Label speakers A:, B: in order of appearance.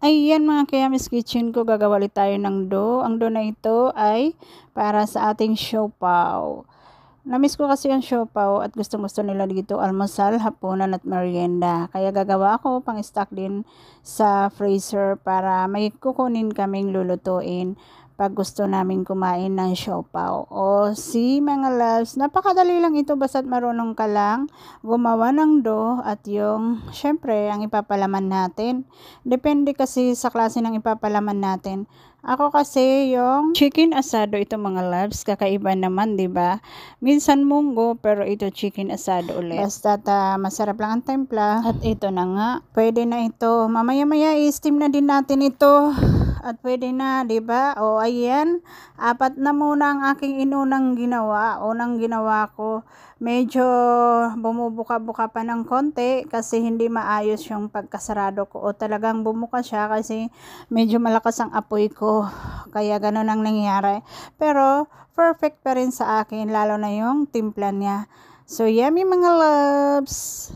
A: Ayan mga Kiami's Kitchen ko, gagawa ulit tayo ng dough. Ang dough na ito ay para sa ating siopaw. Namiss ko kasi ang siopaw at gustong-gusto nila dito almusal, hapunan at merienda. Kaya gagawa ako pang stock din sa freezer para may kukunin kaming lulutuin pag gusto namin kumain ng siopaw. O mga loves, napakadali lang ito basta't marunong ka lang gumawa ng dough at yung syempre ang ipapalaman natin. Depende kasi sa klase ng ipapalaman natin. Ako kasi yung chicken asado ito mga loves, kakaiba naman 'di ba? Minsan munggo pero ito chicken asado ulit. Basta masarap lang ang timpla at ito na nga. Pwede na ito. Mamaya-maya i-steam na din natin ito. At pwede na, 'di ba? O ayan, 4 na muna ang aking inunang ginawa. Unang ginawa ko, medyo bumubuka-buka pa ng konti kasi hindi maayos yung pagkasarado ko. O talagang bumuka siya kasi medyo malakas ang apoy ko. Kaya ganun ang nangyari. Pero perfect pa rin sa akin, lalo na yung timpla niya. So yummy mga loves!